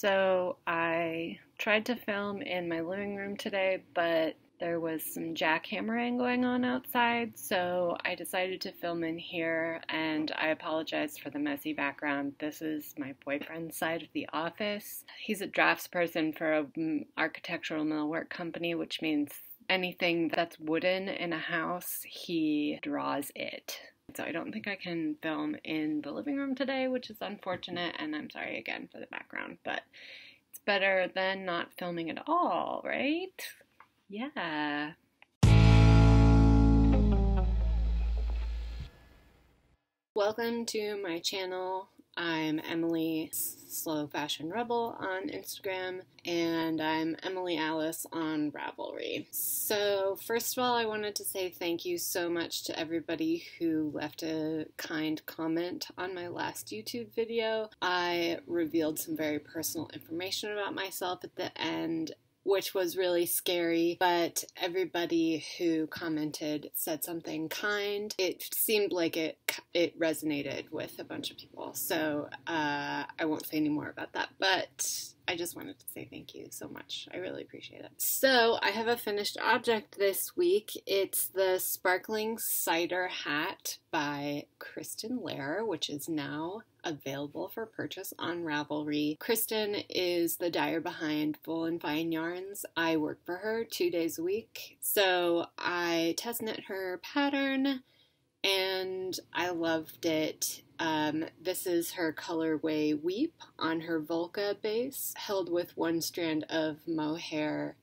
So I tried to film in my living room today, but there was some jackhammering going on outside, so I decided to film in here, and I apologize for the messy background. This is my boyfriend's side of the office. He's a draftsperson for an architectural millwork company, which means anything that's wooden in a house, he draws it. So I don't think I can film in the living room today, which is unfortunate, and I'm sorry again for the background, but it's better than not filming at all, right? Yeah. Welcome to my channel. I'm Emily Slow Fashion Rebel on Instagram, and I'm Emily Alice on Ravelry. So first of all, I wanted to say thank you so much to everybody who left a kind comment on my last YouTube video. I revealed some very personal information about myself at the end, which was really scary, but everybody who commented said something kind. It seemed like it resonated with a bunch of people, so I won't say any more about that, but I just wanted to say thank you so much. I really appreciate it. So I have a finished object this week. It's the Sparkling Cider Hat by Kristen Lair, which is now available for purchase on Ravelry. Kristen is the dyer behind Full and Fine Yarns. I work for her 2 days a week, so I test knit her pattern and I loved it. This is her colorway Weep on her Volca base, held with one strand of mohair,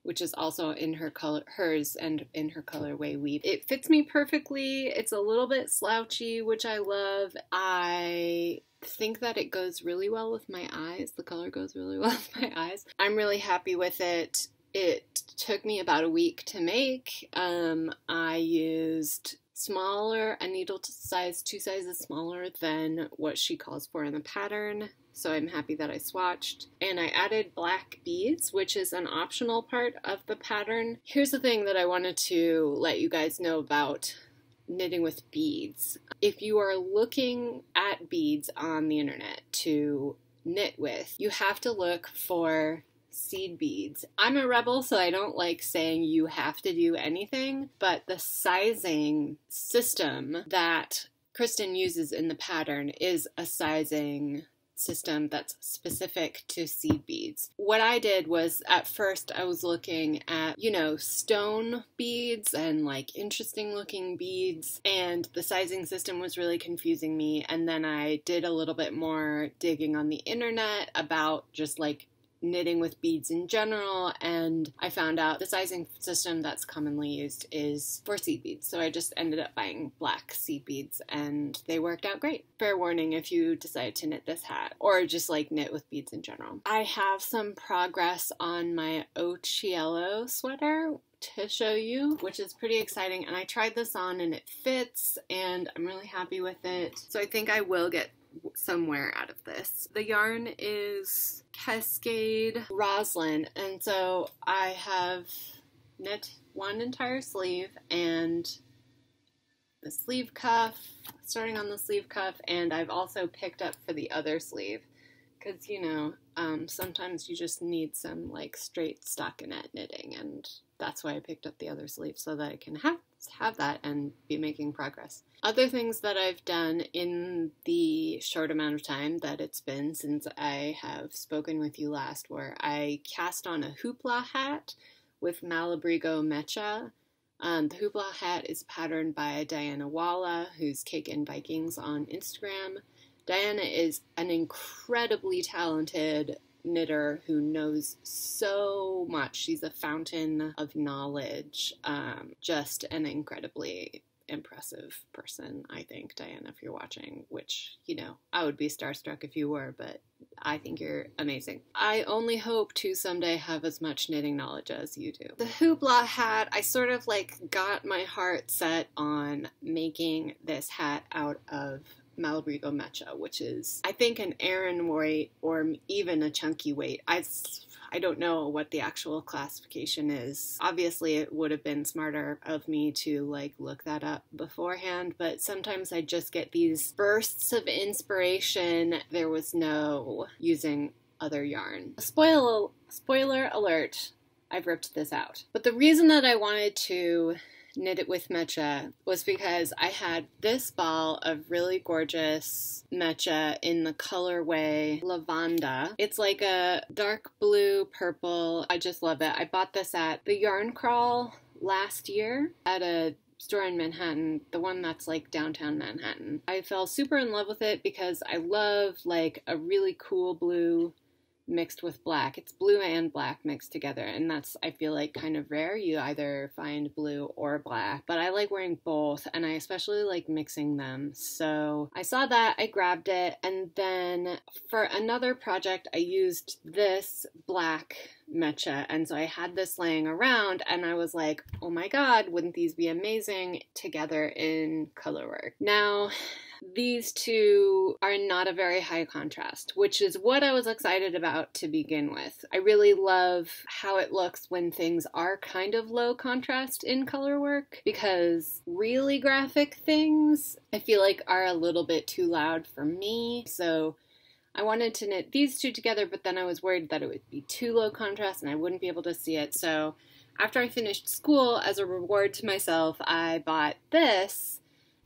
which is also in hers and in her colorway Weep. It fits me perfectly. It's a little bit slouchy, which I love. I think that it goes really well with my eyes. The color goes really well with my eyes. I'm really happy with it. It took me about a week to make. I used a needle size 2 sizes smaller than what she calls for in the pattern, so I'm happy that I swatched. And I added black beads, which is an optional part of the pattern. Here's the thing that I wanted to let you guys know about knitting with beads. If you are looking at beads on the internet to knit with, you have to look for seed beads. I'm a rebel, so I don't like saying you have to do anything, but the sizing system that Kristen uses in the pattern is a sizing system that's specific to seed beads. What I did was, at first I was looking at, stone beads and like interesting looking beads, and the sizing system was really confusing me, and then I did a little bit more digging on the internet about just like knitting with beads in general, and I found out the sizing system that's commonly used is for seed beads, so I just ended up buying black seed beads and they worked out great. Fair warning if you decide to knit this hat or just like knit with beads in general. I have some progress on my Ochiello sweater to show you, which is pretty exciting, and I tried this on and it fits and I'm really happy with it, so I think I will get somewhere out of this. The yarn is Cascade Roslyn, and so I have knit one entire sleeve and the sleeve cuff, starting on the sleeve cuff, and I've also picked up for the other sleeve because sometimes you just need some like straight stockinette knitting, and that's why I picked up the other sleeve, so that I can have that and be making progress. Other things that I've done in the short amount of time that it's been since I have spoken with you last were I cast on a hoopla hat with Malabrigo Mecha. The hoopla hat is patterned by Diana Walla, who's Cake and Vikings on Instagram. Diana is an incredibly talented knitter who knows so much. She's a fountain of knowledge. Just an incredibly impressive person, I think, Diana, if you're watching, which, I would be starstruck if you were, but I think you're amazing. I only hope to someday have as much knitting knowledge as you do. The hoopla hat, I sort of like got my heart set on making this hat out of Malabrigo Mecha, which is, I think, an Aran weight or even a chunky weight. I don't know what the actual classification is. Obviously, it would have been smarter of me to like look that up beforehand, but sometimes I just get these bursts of inspiration. There was no using other yarn. Spoiler alert, I've ripped this out. But the reason that I wanted to knit it with mecha was because I had this ball of really gorgeous mecha in the colorway Lavanda. It's like a dark blue purple. I just love it. I bought this at the Yarn Crawl last year at a store in Manhattan, the one that's like downtown Manhattan. I fell super in love with it because I love like a really cool blue mixed with black. It's blue and black mixed together, and that's, I feel like, kind of rare. You either find blue or black, but I like wearing both, and I especially like mixing them. So I saw that, I grabbed it, and then for another project I used this black mecha, and so I had this laying around, and I was like, oh my god, wouldn't these be amazing together in color work? Now, these two are not a very high contrast, which is what I was excited about to begin with. I really love how it looks when things are kind of low contrast in color work, because really graphic things I feel like are a little bit too loud for me. So I wanted to knit these two together, but then I was worried that it would be too low contrast and I wouldn't be able to see it. So after I finished school, as a reward to myself, I bought this.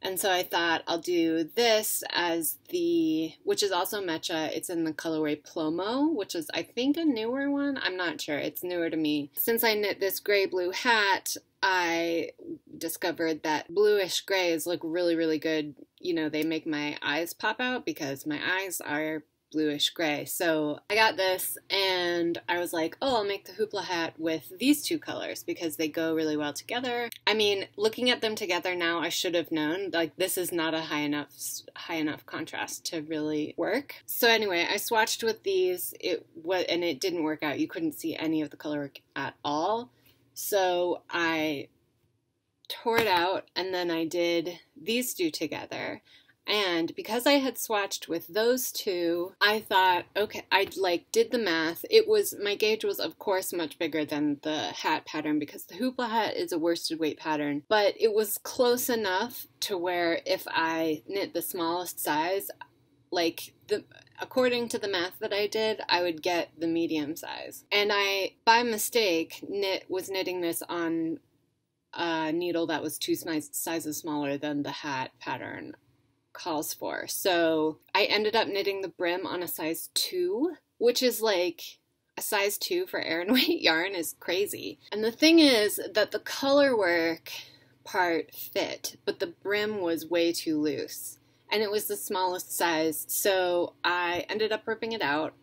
And so I thought I'll do this as which is also mecha. It's in the colorway Plomo, which is, I think, a newer one. I'm not sure. It's newer to me. Since I knit this gray-blue hat, I discovered that bluish grays look really, really good. You know, they make my eyes pop out because my eyes are bluish gray. So I got this and I was like, oh, I'll make the hoopla hat with these two colors because they go really well together. I mean, looking at them together now, I should have known, like, this is not a high enough contrast to really work. So anyway, I swatched with these, and it didn't work out. You couldn't see any of the color work at all. So I tore it out, and then I did these two together. And because I had swatched with those two, I thought, okay, I did the math. My gauge was of course much bigger than the hat pattern because the hoopla hat is a worsted weight pattern, but it was close enough to where if I knit the smallest size, according to the math that I did, I would get the medium size. And I, by mistake, was knitting this on a needle that was two sizes smaller than the hat pattern calls for. So I ended up knitting the brim on a size 2, which is like a size 2 for Aran weight yarn is crazy. And the thing is that the color work part fit, but the brim was way too loose. And it was the smallest size, so I ended up ripping it out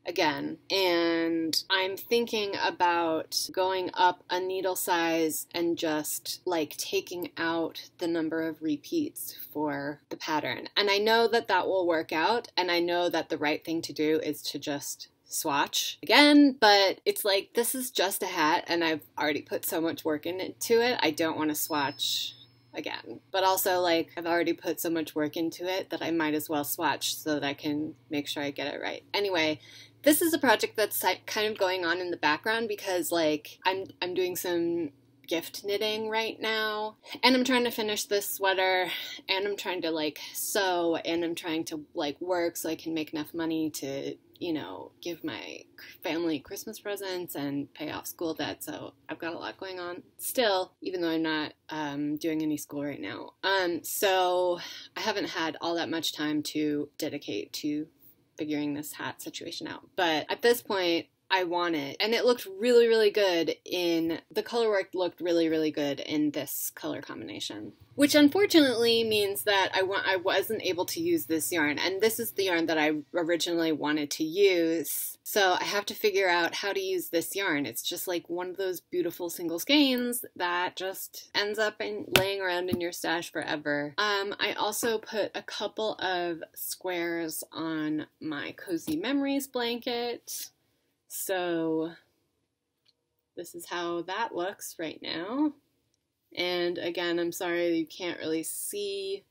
again, and I'm thinking about going up a needle size and just like taking out the number of repeats for the pattern. And I know that that will work out, and I know that the right thing to do is to just swatch again, but it's like, this is just a hat and I've already put so much work into it, I don't want to swatch again. But also, like, I've already put so much work into it that I might as well swatch so that I can make sure I get it right. Anyway, this is a project that's kind of going on in the background because, like, I'm doing some gift knitting right now, and I'm trying to finish this sweater, and I'm trying to, like, sew, and I'm trying to, like, work so I can make enough money to, you know, give my family Christmas presents and pay off school debt. So I've got a lot going on still, even though I'm not doing any school right now. So I haven't had all that much time to dedicate to figuring this hat situation out. But at this point, I want it. And it looked really, really good the color work looked really, really good in this color combination. Which unfortunately means that I wasn't able to use this yarn. And this is the yarn that I originally wanted to use. So I have to figure out how to use this yarn. It's just like one of those beautiful single skeins that just ends up laying around in your stash forever. I also put a couple of squares on my Cozy Memories blanket. So this is how that looks right now. And again, I'm sorry you can't really see.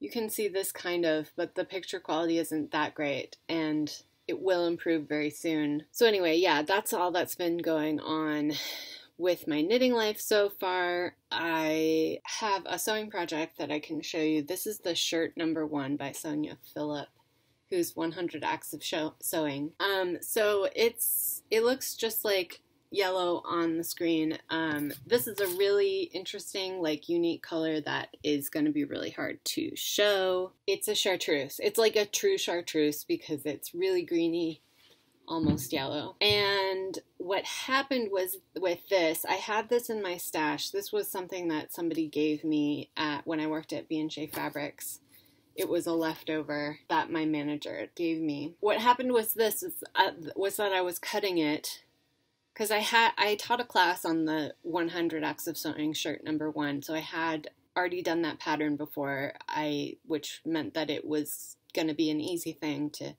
You can see this kind of, but the picture quality isn't that great, and it will improve very soon. So anyway, yeah, that's all that's been going on with my knitting life so far. I have a sewing project that I can show you. This is the shirt number 1 by Sonia Phillip. who's 100 Acts of Sewing. So it looks just like yellow on the screen. This is a really interesting, like, unique color that is going to be really hard to show. It's a chartreuse. It's like a true chartreuse because it's really greeny, almost yellow. And what happened was with this, I had this in my stash. This was something that somebody gave me when I worked at B&J Fabrics. It was a leftover that my manager gave me. What happened was this, was that I was cutting it, because I taught a class on the 100 Acts of Sewing shirt number 1, so I had already done that pattern before, which meant that it was going to be an easy thing to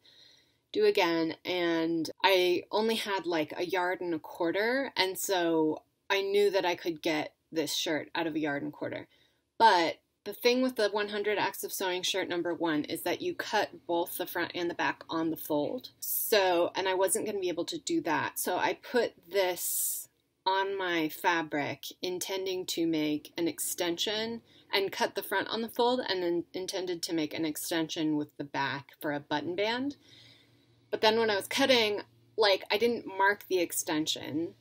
do again, and I only had like 1.25 yards, and so I knew that I could get this shirt out of 1.25 yards. But the thing with the 100 Acts of Sewing shirt number 1 is that you cut both the front and the back on the fold. So, and I wasn't going to be able to do that. So I put this on my fabric intending to make an extension and cut the front on the fold, and then intended to make an extension with the back for a button band. But then when I was cutting, like, I didn't mark the extension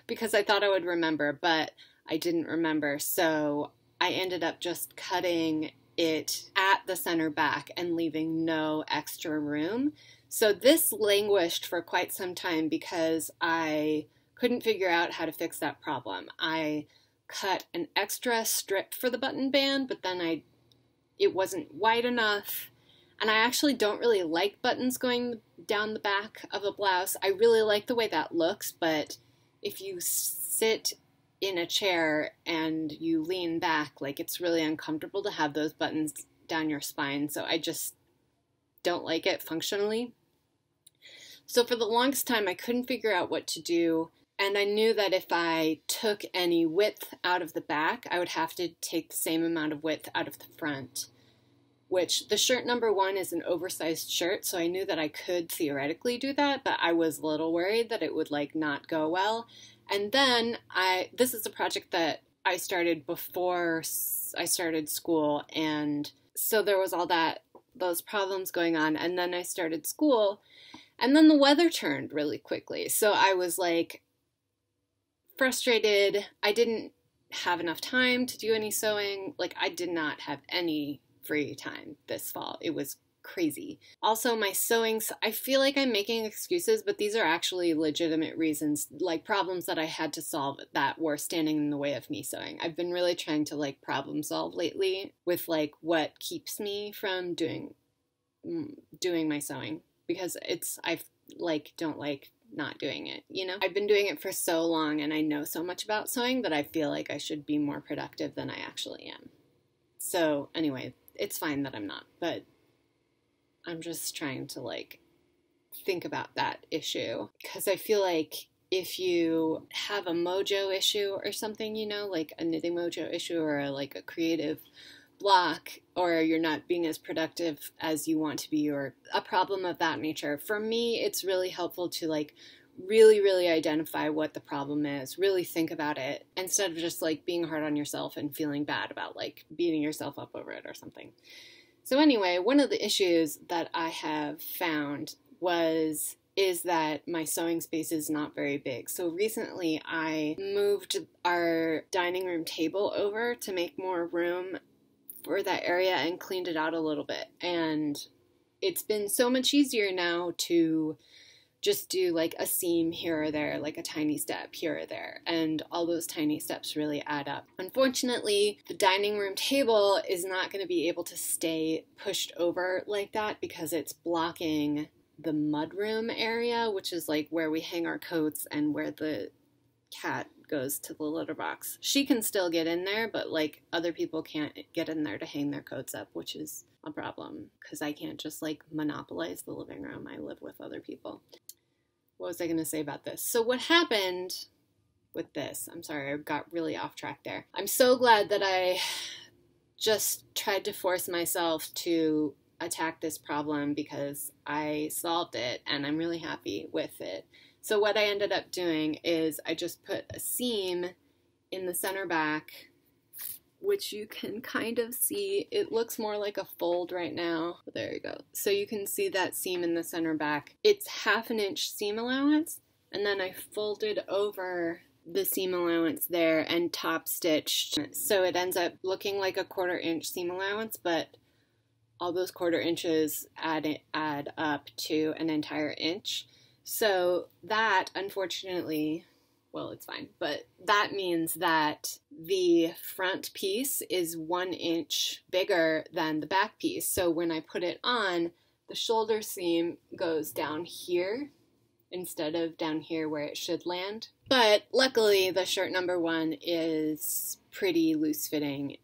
because I thought I would remember, but I didn't remember. So I ended up just cutting it at the center back and leaving no extra room. So this languished for quite some time because I couldn't figure out how to fix that problem. I cut an extra strip for the button band, but then it wasn't wide enough. And I actually don't really like buttons going down the back of a blouse. I really like the way that looks, but if you sit in a chair and you lean back, like, it's really uncomfortable to have those buttons down your spine. So I just don't like it functionally. So for the longest time, I couldn't figure out what to do. And I knew that if I took any width out of the back, I would have to take the same amount of width out of the front. Which the shirt number 1 is an oversized shirt, so I knew that I could theoretically do that, but I was a little worried that it would, like, not go well. And then this is a project that I started before I started school, and so there was those problems going on, and then I started school, and then the weather turned really quickly. So I was, like, frustrated. I didn't have enough time to do any sewing. Like, I did not have any free time this fall. It was crazy. Also, my sewing, I feel like I'm making excuses, but these are actually legitimate reasons, like problems that I had to solve that were standing in the way of me sewing. I've been really trying to, like, problem solve lately with, like, what keeps me from doing my sewing, because I like don't like not doing it, you know? I've been doing it for so long and I know so much about sewing that I feel like I should be more productive than I actually am. So anyway, it's fine that I'm not, but I'm just trying to, like, think about that issue, because I feel like if you have a mojo issue or something, you know, like a knitting mojo issue or like a creative block, or you're not being as productive as you want to be, or a problem of that nature, for me, it's really helpful to, like, really, really identify what the problem is, really think about it, instead of just, like, being hard on yourself and feeling bad about, like, beating yourself up over it or something. So anyway, one of the issues that I have found is that my sewing space is not very big. So recently I moved our dining room table over to make more room for that area and cleaned it out a little bit. And it's been so much easier now to just do, like, a seam here or there, like a tiny step here or there, and all those tiny steps really add up. Unfortunately, the dining room table is not going to be able to stay pushed over like that because it's blocking the mudroom area, which is, like, where we hang our coats and where the cat goes to the litter box. She can still get in there, but, like, other people can't get in there to hang their coats up, which is a problem because I can't just, like, monopolize the living room. I live with other people. What was I going to say about this? So what happened with this? I'm sorry, I got really off track there. I'm so glad that I just tried to force myself to attack this problem because I solved it and I'm really happy with it. So what I ended up doing is I just put a seam in the center back which you can kind of see. It looks more like a fold right now. There you go. So you can see that seam in the center back. It's 1/2 inch seam allowance, and then I folded over the seam allowance there and top stitched. So it ends up looking like a 1/4 inch seam allowance, but all those 1/4 inches add up to an entire inch. So that, unfortunately, well, it's fine, but that means that the front piece is 1 inch bigger than the back piece. So when I put it on, the shoulder seam goes down here instead of down here where it should land. But luckily, the shirt number 1 is pretty loose fitting.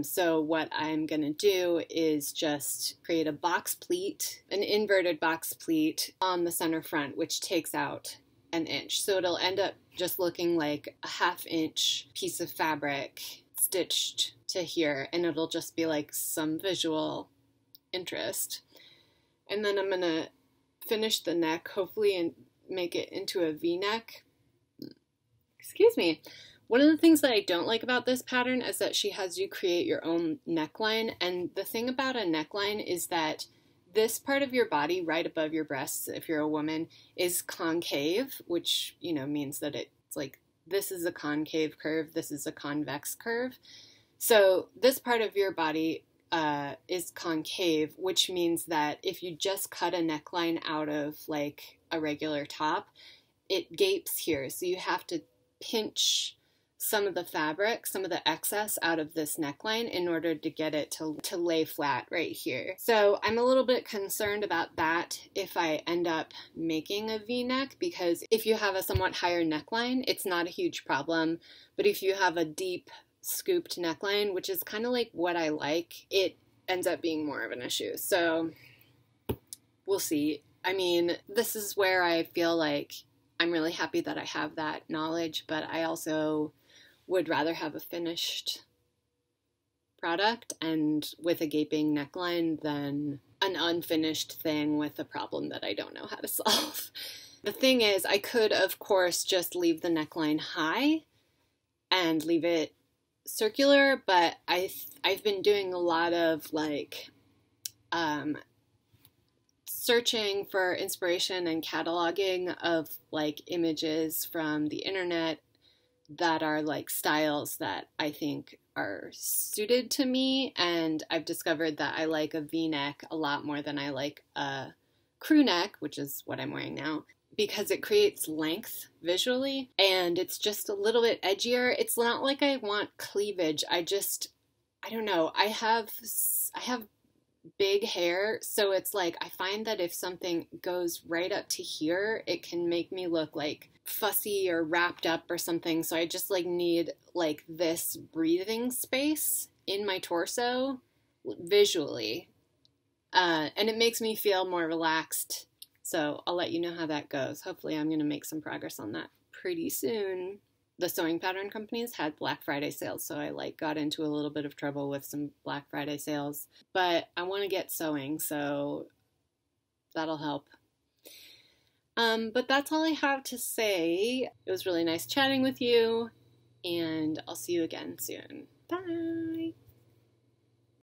So what I'm gonna do is just create a box pleat, an inverted box pleat on the center front, which takes out an inch. So it'll end up just looking like a 1/2 inch piece of fabric stitched to here, and it'll just be like some visual interest. And then I'm gonna finish the neck, hopefully, and make it into a V-neck. Excuse me. One of the things that I don't like about this pattern is that she has you create your own neckline, and the thing about a neckline is that this part of your body, right above your breasts, if you're a woman, is concave, which, you know, means that it's like, this is a concave curve, this is a convex curve. So this part of your body is concave, which means that if you just cut a neckline out of like a regular top, it gapes here. So you have to pinch some of the fabric, some of the excess out of this neckline in order to get it to lay flat right here. So I'm a little bit concerned about that if I end up making a V-neck, because if you have a somewhat higher neckline, it's not a huge problem. But if you have a deep scooped neckline, which is kind of like what I like, it ends up being more of an issue. So we'll see. I mean, this is where I feel like I'm really happy that I have that knowledge, but I also would rather have a finished product and with a gaping neckline than an unfinished thing with a problem that I don't know how to solve. The thing is, I could, of course, just leave the neckline high and leave it circular, but I've been doing a lot of like searching for inspiration and cataloging of like images from the internet that are like styles that I think are suited to me, and I've discovered that I like a V-neck a lot more than I like a crew neck, which is what I'm wearing now, because it creates length visually and it's just a little bit edgier. It's not like I want cleavage. I don't know. I have big hair, so it's like I find that if something goes right up to here, it can make me look like fussy or wrapped up or something. So I just like need like this breathing space in my torso visually, and it makes me feel more relaxed. So I'll let you know how that goes. Hopefully I'm gonna make some progress on that pretty soon. The sewing pattern companies had Black Friday sales, so I like got into a little bit of trouble with some Black Friday sales, but I want to get sewing, so that'll help. But that's all I have to say. It was really nice chatting with you, and I'll see you again soon. Bye!